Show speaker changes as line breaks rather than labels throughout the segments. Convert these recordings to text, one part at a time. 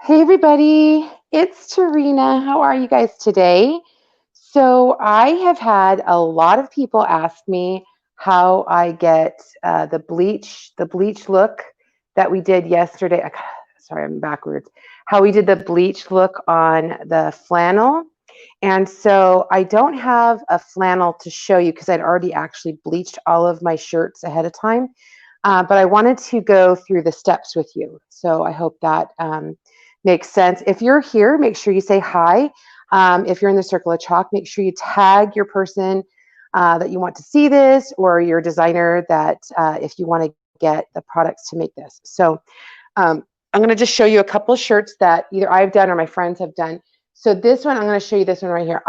Hey everybody, it's Tarina. How are you guys today? So I have had a lot of people ask me how I get the bleach look that we did yesterday. Sorry, I'm backwards. How we did the bleach look on the flannel. And so I don't have a flannel to show you because I'd already actually bleached all of my shirts ahead of time. But I wanted to go through the steps with you. So I hope that makes sense. If you're here, make sure you say hi. If you're in the circle of chalk, make sure you tag your person that you want to see this, or your designer that if you want to get the products to make this. So I'm going to just show you a couple of shirts that either I've done or my friends have done. So this one, I'm going to show you this one right here.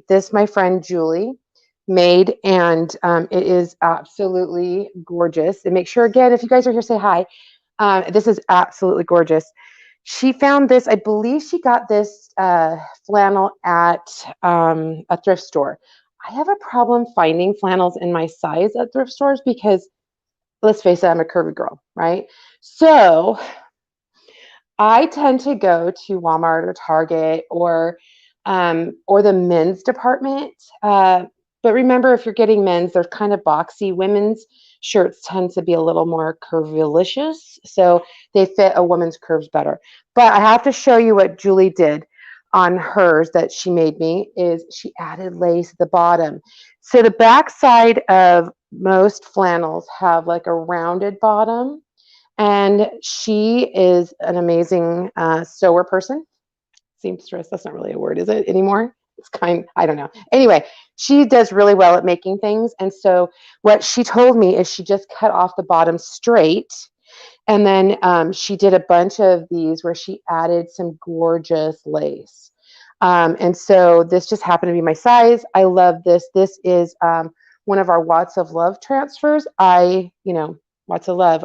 This my friend Julie made, and it is absolutely gorgeous. And make sure, again, if you guys are here, say hi. This is absolutely gorgeous. She found this, I believe she got this flannel at a thrift store. I have a problem finding flannels in my size at thrift stores because, let's face it, I'm a curvy girl, right? So I tend to go to Walmart or Target or the men's department. But remember, if you're getting men's, they're kind of boxy. Women's shirts tend to be a little more curvilicious, so they fit a woman's curves better. But I have to show you what Julie did on hers that she made me is she added lace at the bottom. So the back side of most flannels have like a rounded bottom, and she is an amazing sewer person. Seamstress, that's not really a word, is it anymore? I don't know. Anyway, she does really well at making things. And so what she told me is she just cut off the bottom straight. And then she did a bunch of these where she added some gorgeous lace. And so this just happened to be my size. I love this. This is one of our Watts of Love transfers. Watts of Love.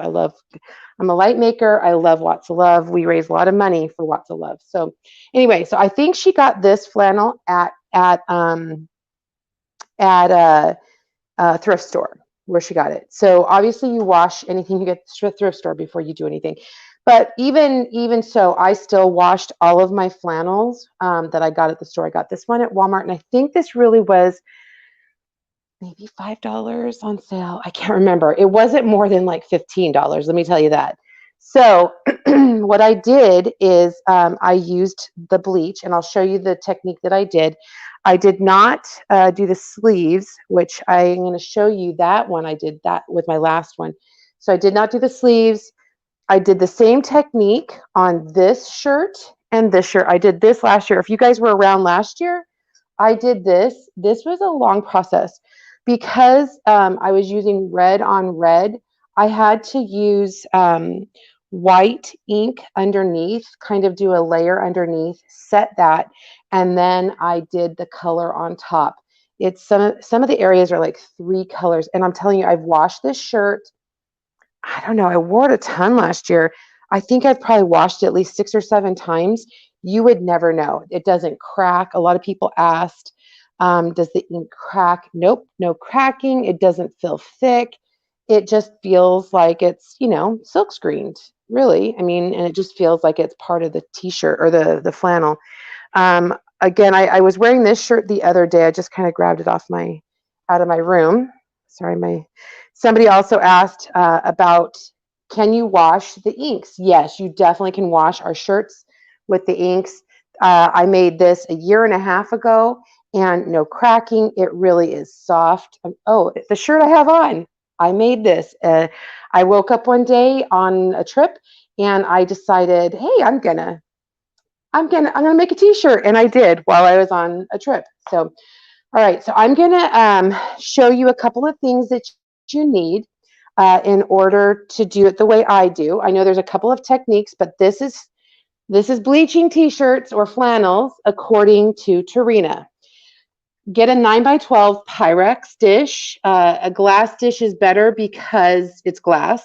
I'm a light maker. I love Watts of Love. We raise a lot of money for Watts of Love. So anyway, so I think she got this flannel at a thrift store where she got it. So obviously you wash anything you get at the thrift store before you do anything. But even so, I still washed all of my flannels that I got at the store. I got this one at Walmart, and I think this really was maybe $5 on sale. I can't remember. It wasn't more than like $15. Let me tell you that. So what I did is I used the bleach, and I'll show you the technique that I did. I did not do the sleeves, which I'm going to show you that one. I did that with my last one. So I did not do the sleeves. I did the same technique on this shirt and this shirt. I did this last year. If you guys were around last year, I did this. This was a long process because I was using red on red. I had to use white ink underneath, kind of do a layer underneath, set that, and then I did the color on top. It's some of the areas are like 3 colors, and I'm telling you, I've washed this shirt. I don't know, I wore it a ton last year. I think I've probably washed it at least 6 or 7 times. You would never know. It doesn't crack. A lot of people asked, does the ink crack? Nope, no cracking. It doesn't feel thick. It just feels like it's, silk screened, really. I mean, and it just feels like it's part of the t-shirt or the flannel. Again, I was wearing this shirt the other day. I just kind of grabbed it out of my room. Sorry, somebody also asked about, can you wash the inks? Yes, you definitely can wash our shirts with the inks. I made this a year and a half ago, and no cracking. It really is soft. Oh, the shirt I have on, I made this. I woke up one day on a trip, and I decided, hey, I'm gonna make a t-shirt, and I did while I was on a trip. So all right, so I'm gonna show you a couple of things that you need in order to do it the way I do. I know there's a couple of techniques, but this is bleaching t-shirts or flannels according to Tarina. Get a 9x12 Pyrex dish. A glass dish is better because it's glass,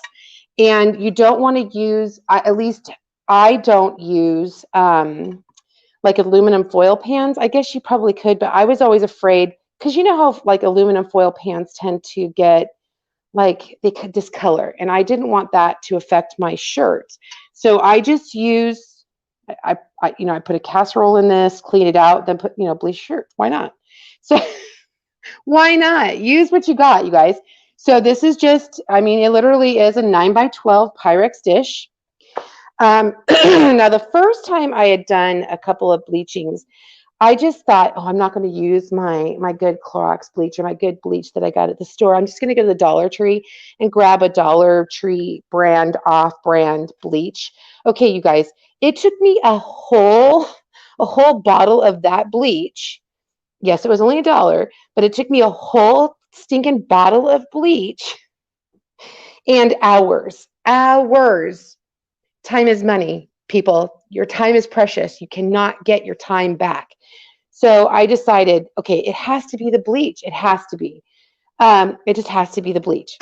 and you don't want to use, at least I don't use like aluminum foil pans. I guess you probably could, but I was always afraid because you know how like aluminum foil pans tend to get like they could discolor, and I didn't want that to affect my shirts. So I just use I put a casserole in this, clean it out, then put, bleach shirt. Why not? So why not? Use what you got, you guys. So this is just, I mean, it literally is a 9 by 12 Pyrex dish. Now, the first time I had done a couple of bleachings, I just thought, oh, I'm not going to use my good Clorox bleach or my good bleach that I got at the store. I'm just going to go to the Dollar Tree and grab a Dollar Tree brand, off-brand bleach. Okay, you guys, it took me a whole bottle of that bleach. Yes, it was only $1, but it took me a whole stinking bottle of bleach and hours. Time is money, people. Your time is precious. You cannot get your time back. So I decided, okay, it has to be the bleach. It has to be. It just has to be the bleach.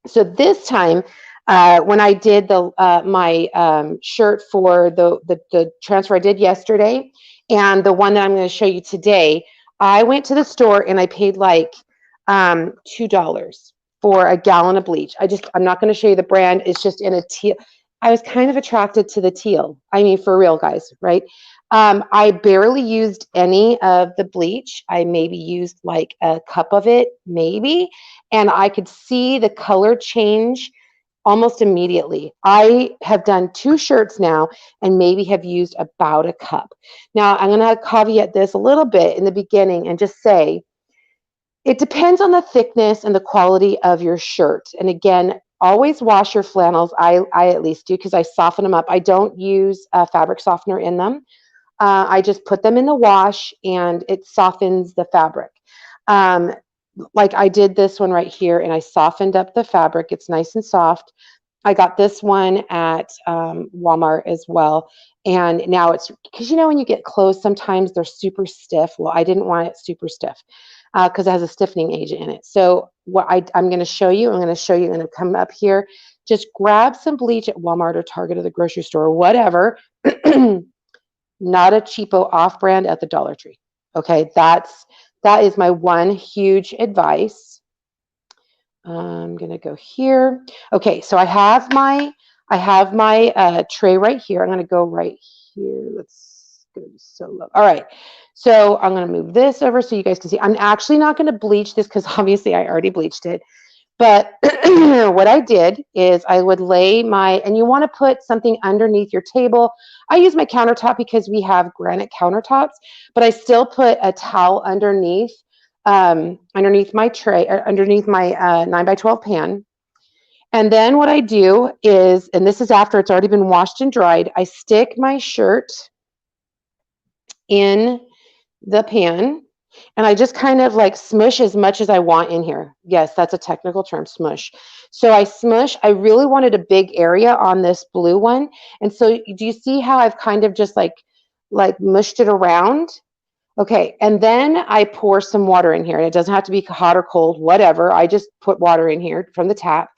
So this time, when I did my shirt for the transfer I did yesterday, and the one that I'm going to show you today, I went to the store and I paid like $2 for a gallon of bleach. I'm not going to show you the brand. It's just in a teal. I was kind of attracted to the teal. I mean, for real, guys, right? I barely used any of the bleach. I maybe used like a cup of it, maybe, and I could see the color change almost immediately. I have done 2 shirts now and maybe have used about a cup. Now, I'm going to caveat this a little bit in the beginning and just say it depends on the thickness and the quality of your shirt. And again, always wash your flannels. I at least do, because I soften them up. I don't use a fabric softener in them. I just put them in the wash and it softens the fabric. Like I did this one right here and I softened up the fabric. It's nice and soft. I got this one at Walmart as well. And now it's, because when you get clothes, sometimes they're super stiff. Well, I didn't want it super stiff because it has a stiffening agent in it. So what I'm going to show you, I'm going to come up here. Just grab some bleach at Walmart or Target or the grocery store or whatever. Not a cheapo off-brand at the Dollar Tree. Okay, that is my one huge advice. I'm gonna go here. Okay, so I have my tray right here. I'm gonna go right here. Let's go so low. All right, so I'm gonna move this over so you guys can see. I'm actually not gonna bleach this because obviously I already bleached it. But what I did is I would lay and you want to put something underneath your table. I use my countertop because we have granite countertops, but I still put a towel underneath my tray, underneath my 9 by 12 pan. And then what I do is, and this is after it's already been washed and dried, I stick my shirt in the pan. And I just kind of like smush as much as I want in here. Yes, that's a technical term, smush. So I smush. I really wanted a big area on this blue one. And so do you see how I've kind of just like mushed it around? Okay, and then I pour some water in here. And it doesn't have to be hot or cold, whatever. I just put water in here from the tap.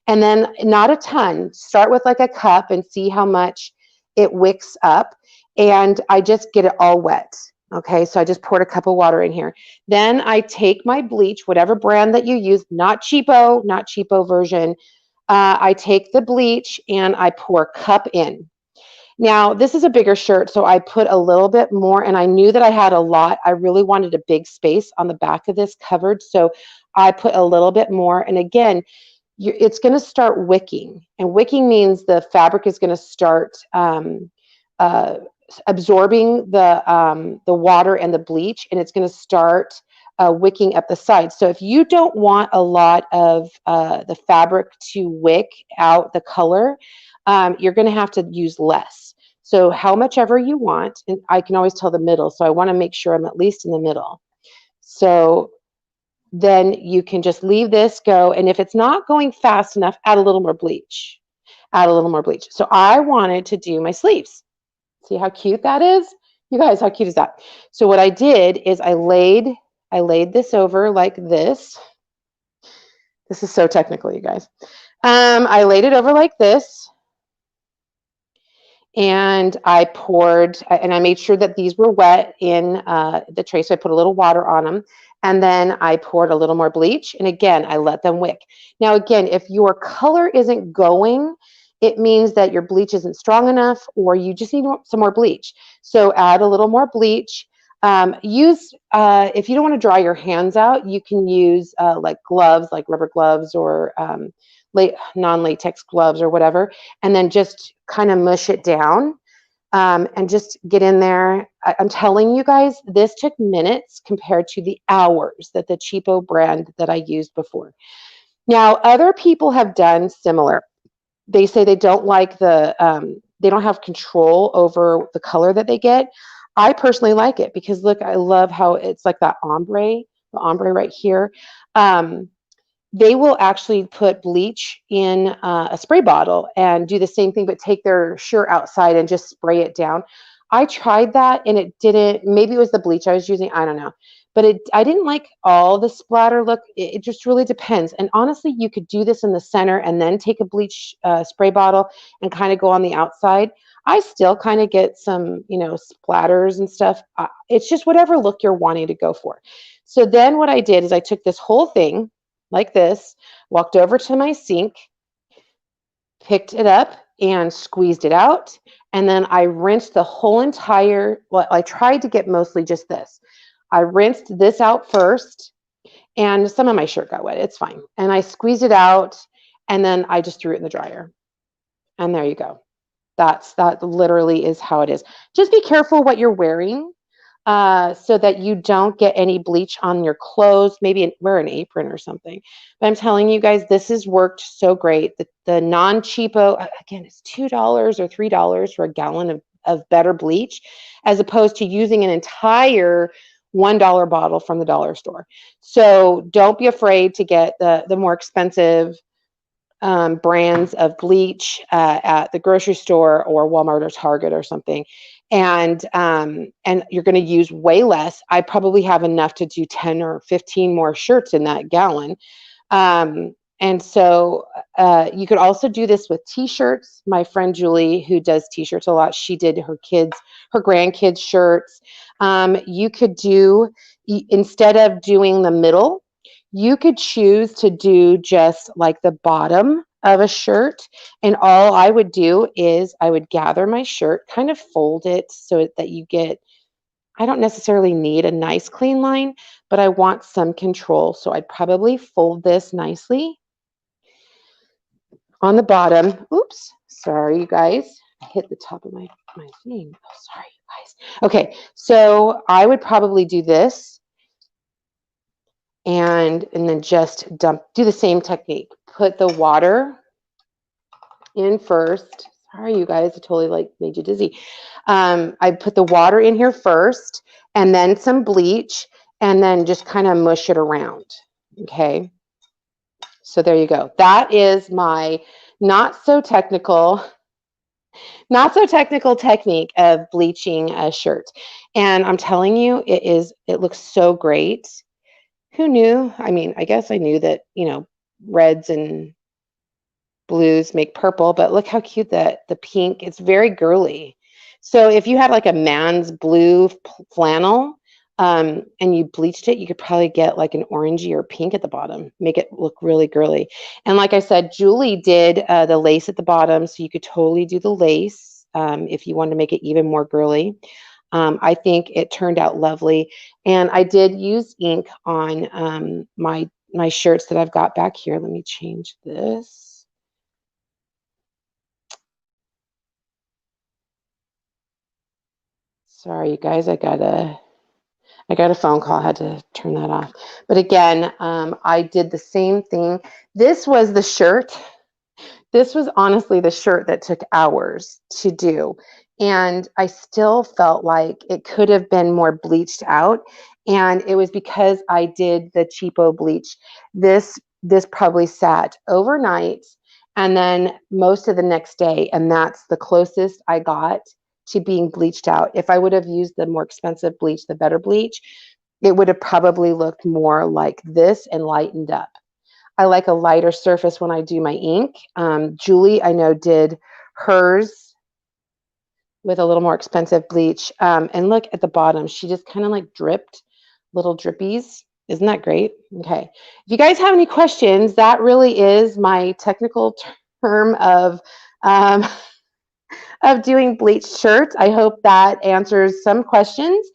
And then not a ton. Start with like a cup and see how much it wicks up. And I just get it all wet. Okay, so I just poured a cup of water in here. Then I take my bleach, whatever brand that you use, not cheapo version. I take the bleach and I pour a cup in. Now, this is a bigger shirt, so I put a little bit more, and I knew that I had a lot. I really wanted a big space on the back of this covered, so I put a little bit more. And again, it's going to start wicking, and wicking means the fabric is going to start absorbing the water and the bleach, and it's going to start wicking up the sides. So if you don't want a lot of the fabric to wick out the color, you're going to have to use less. So how much ever you want, and I can always tell the middle, so I want to make sure I'm at least in the middle. So then you can just leave this go, and if it's not going fast enough, add a little more bleach. Add a little more bleach. So I wanted to do my sleeves. See how cute that is? You guys, how cute is that? So what I did is I laid this over like this. This is so technical, you guys. I laid it over like this. And I poured, and I made sure that these were wet in the tray. So I put a little water on them. And then I poured a little more bleach. And again, I let them wick. Now, again, if your color isn't going, it means that your bleach isn't strong enough or you just need some more bleach. So add a little more bleach. If you don't want to dry your hands out, you can use like gloves, like rubber gloves or non-latex gloves or whatever, and then just kind of mush it down and just get in there. I'm telling you guys, this took minutes compared to the hours that the cheapo brand that I used before. Now, other people have done similar. They say they don't like they don't have control over the color that they get. I personally like it because look, I love how it's like that ombre, the ombre right here. Um, they will actually put bleach in a spray bottle and do the same thing, but take their shirt outside and just spray it down. I tried that and it didn't, maybe it was the bleach I was using, I don't know. But I didn't like all the splatter look. It just really depends. And honestly, you could do this in the center and then take a bleach spray bottle and kind of go on the outside. I still kind of get some, splatters and stuff. It's just whatever look you're wanting to go for. So then what I did is I took this whole thing like this, walked over to my sink, picked it up and squeezed it out. And then I rinsed the whole well, I tried to get mostly just this. I rinsed this out first and some of my shirt got wet. It's fine. And I squeezed it out and then I just threw it in the dryer. And there you go. That literally is how it is. Just be careful what you're wearing so that you don't get any bleach on your clothes. Maybe wear an apron or something. But I'm telling you guys, this has worked so great. The non-cheapo, again, it's $2 or $3 for a gallon of better bleach, as opposed to using an entire $1 bottle from the dollar store. So don't be afraid to get the more expensive brands of bleach at the grocery store or Walmart or Target or something, and you're going to use way less. I probably have enough to do 10 or 15 more shirts in that gallon. And so you could also do this with t-shirts. My friend Julie, who does t-shirts a lot, she did her grandkids shirts. You could do, instead of doing the middle, you could choose to do just like the bottom of a shirt. And all I would do is I would gather my shirt, kind of fold it so that you get, I don't necessarily need a nice clean line, but I want some control. So I'd probably fold this nicely on the bottom. Oops, sorry, you guys. I hit the top of my thing. Oh, sorry, you guys. Okay, so I would probably do this and then just do the same technique. Put the water in first. Sorry, you guys, I totally made you dizzy. I put the water in here first and then some bleach and then just kind of mush it around. Okay. So there you go. That is my not so technical technique of bleaching a shirt. And I'm telling you, it looks so great. Who knew? I mean, I guess I knew that, reds and blues make purple, but look how cute the pink, it's very girly. So if you had like a man's blue flannel and you bleached it, you could probably get like an orangey or pink at the bottom, make it look really girly. And like I said, Julie did the lace at the bottom, so you could totally do the lace if you wanted to make it even more girly. I think it turned out lovely. And I did use ink on my shirts that I've got back here. Let me change this. Sorry, you guys, I got a phone call. I had to turn that off. But again, I did the same thing. This was the shirt. This was honestly the shirt that took hours to do. And I still felt like it could have been more bleached out. And it was because I did the cheapo bleach. This probably sat overnight and then most of the next day. And that's the closest I got to being bleached out. If I would have used the more expensive bleach, the better bleach, it would have probably looked more like this and lightened up. I like a lighter surface when I do my ink. Julie, I know, did hers with a little more expensive bleach. And look at the bottom. She just kind of like dripped little drippies. Isn't that great? Okay. If you guys have any questions, that really is my technical term of um, of doing bleached shirts. I hope that answers some questions.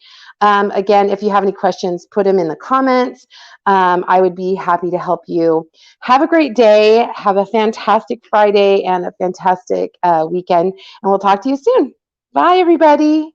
Again, if you have any questions, put them in the comments. I would be happy to help you. Have a great day. Have a fantastic Friday and a fantastic weekend. And we'll talk to you soon. Bye, everybody.